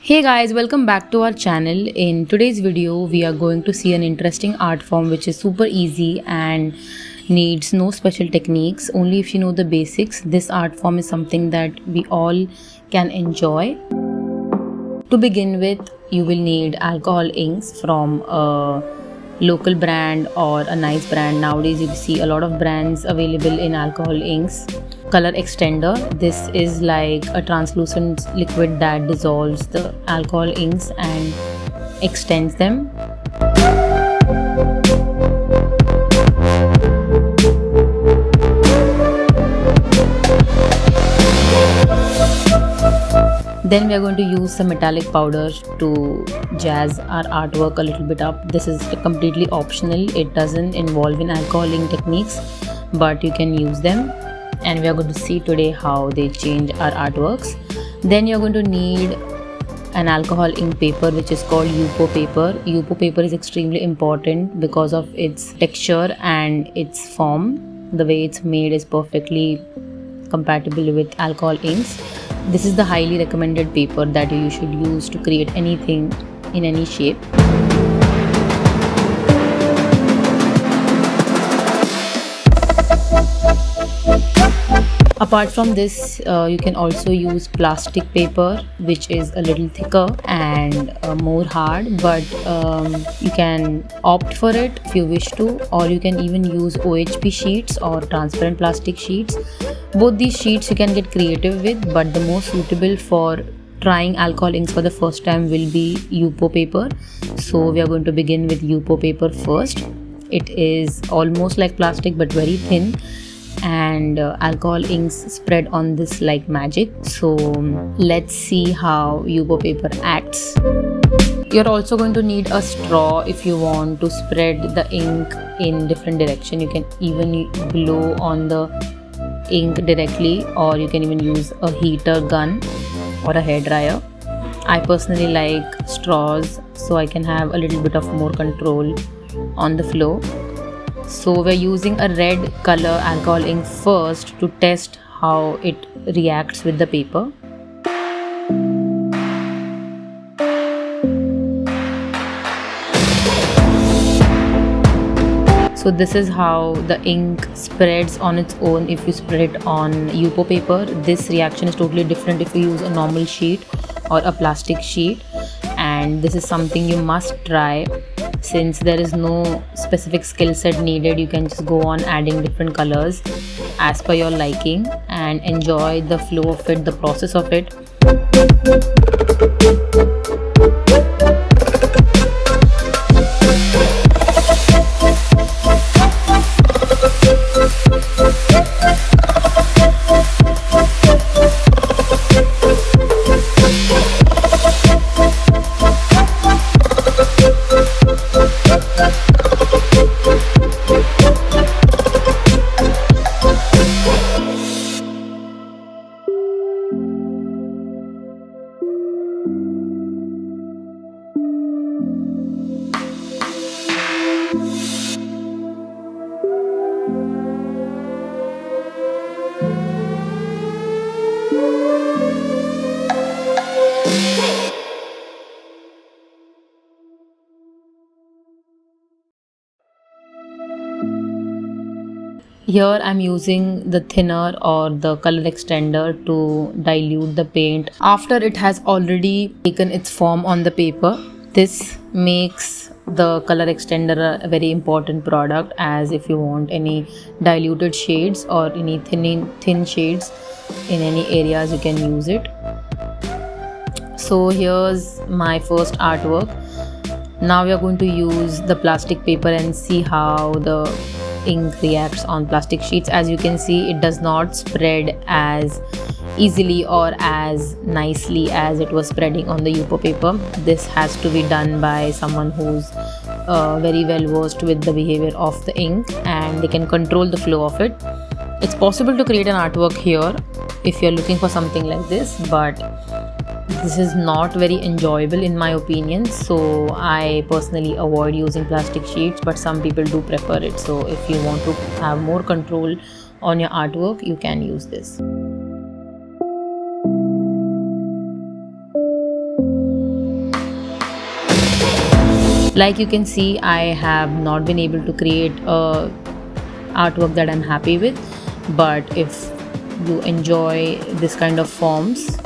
Hey guys, welcome back to our channel. In today's video, we are going to see an interesting art form which is super easy and needs no special techniques. Only if you know the basics, this art form is something that we all can enjoy. To begin with, you will need alcohol inks from a local brand or a nice brand. Nowadays, you see a lot of brands available in alcohol inks. Color extender, this is like a translucent liquid that dissolves the alcohol inks and extends them. Then we are going to use some metallic powder to jazz our artwork a little bit up. This is completely optional. It doesn't involve in alcohol ink techniques, but you can use them. And we are going to see today how they change our artworks. Then you're going to need an alcohol ink paper which is called UPO paper. UPO paper is extremely important because of its texture and its form. The way it's made is perfectly compatible with alcohol inks. This is the highly recommended paper that you should use to create anything in any shape. Apart from this, you can also use plastic paper, which is a little thicker and more hard, but you can opt for it if you wish to, or you can even use OHP sheets or transparent plastic sheets. Both these sheets you can get creative with, but the most suitable for trying alcohol inks for the first time will be UPO paper. So we are going to begin with UPO paper first. It is almost like plastic but very thin, and alcohol inks spread on this like magic. So let's see how UPO paper acts. You're also going to need a straw if you want to spread the ink in different direction. You can even blow on the ink directly, or you can even use a heater gun or a hairdryer. I personally like straws so I can have a little bit of more control on the flow. So we're using a red color alcohol ink first to test how it reacts with the paper. So this is how the ink spreads on its own if you spread it on UPO paper. This reaction is totally different if you use a normal sheet or a plastic sheet, and this is something you must try. Since there is no specific skill set needed, you can just go on adding different colors as per your liking and enjoy the flow of it, the process of it. Here I'm using the thinner or the color extender to dilute the paint after it has already taken its form on the paper. This makes the color extender a very important product, as if you want any diluted shades or any thin shades in any areas, you can use it. So here's my first artwork. Now we are going to use the plastic paper and see how the ink reacts on plastic sheets. As you can see, it does not spread as easily or as nicely as it was spreading on the UPO paper. This has to be done by someone who's very well versed with the behavior of the ink, and they can control the flow of it. It's possible to create an artwork here if you're looking for something like this, but this is not very enjoyable in my opinion, so I personally avoid using plastic sheets, but some people do prefer it. So if you want to have more control on your artwork, you can use this. Like you can see, I have not been able to create a artwork that I'm happy with, but if you enjoy this kind of forms,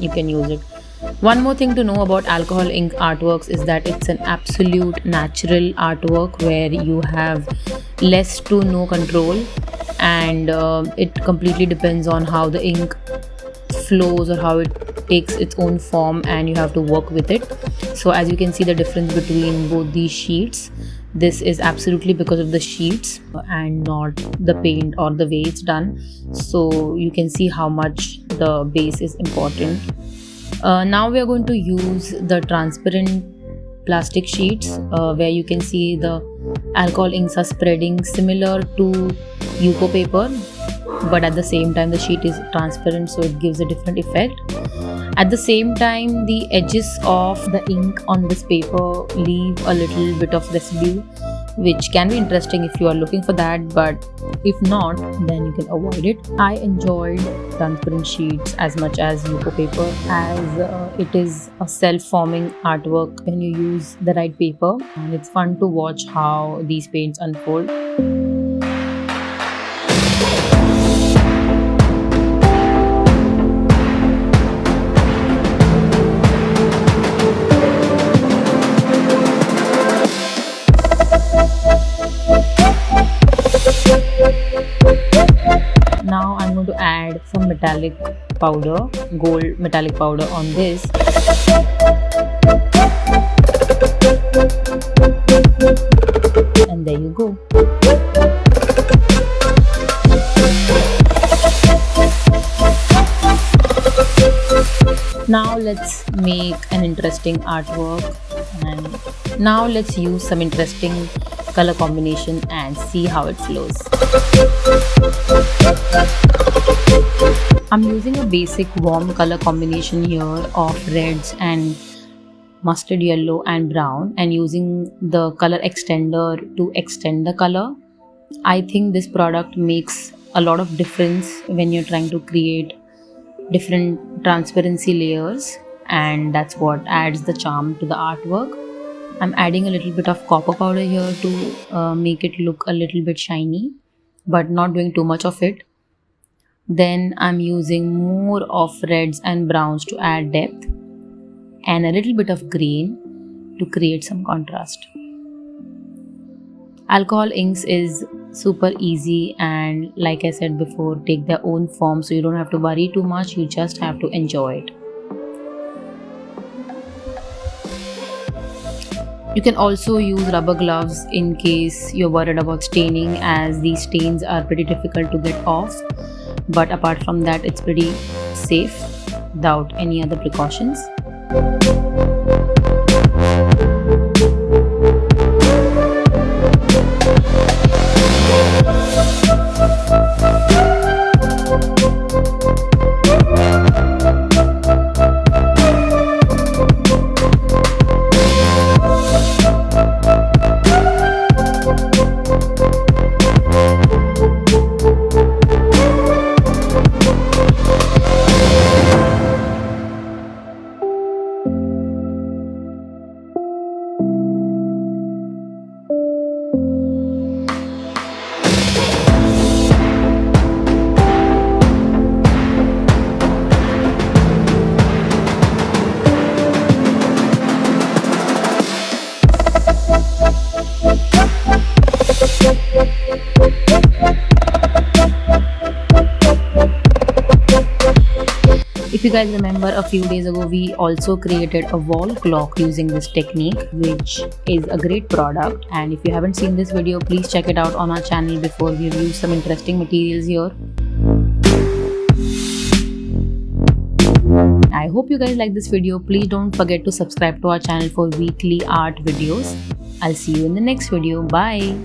you can use it. One more thing to know about alcohol ink artworks is that it's an absolute natural artwork where you have less to no control, and it completely depends on how the ink flows or how it takes its own form, and you have to work with it. So as you can see the difference between both these sheets, this is absolutely because of the sheets and not the paint or the way it's done. So you can see how much the base is important. Now we are going to use the transparent plastic sheets where you can see the alcohol inks are spreading similar to Yuko paper, but at the same time the sheet is transparent, so it gives a different effect. At the same time, the edges of the ink on this paper leave a little bit of residue, which can be interesting if you are looking for that, but if not, then you can avoid it. I enjoyed transparent sheets as much as Yuko paper, as it is a self-forming artwork when you use the right paper, and it's fun to watch how these paints unfold. Now I'm going to add some metallic powder, gold metallic powder on this. And there you go. Now let's make an interesting artwork, and now let's use some interesting color combination and see how it flows. I'm using a basic warm color combination here of reds and mustard yellow and brown, and using the color extender to extend the color. I think this product makes a lot of difference when you're trying to create different transparency layers, and that's what adds the charm to the artwork. I'm adding a little bit of copper powder here to make it look a little bit shiny, but not doing too much of it. Then I'm using more of reds and browns to add depth, and a little bit of green to create some contrast. Alcohol inks is super easy, and like I said before, take their own form, so you don't have to worry too much, you just have to enjoy it. You can also use rubber gloves in case you're worried about staining, as these stains are pretty difficult to get off, but apart from that it's pretty safe without any other precautions. If you guys remember, a few days ago we also created a wall clock using this technique, which is a great product, and if you haven't seen this video, please check it out on our channel before. We've used some interesting materials here. I hope you guys like this video. Please don't forget to subscribe to our channel for weekly art videos. I'll see you in the next video. Bye.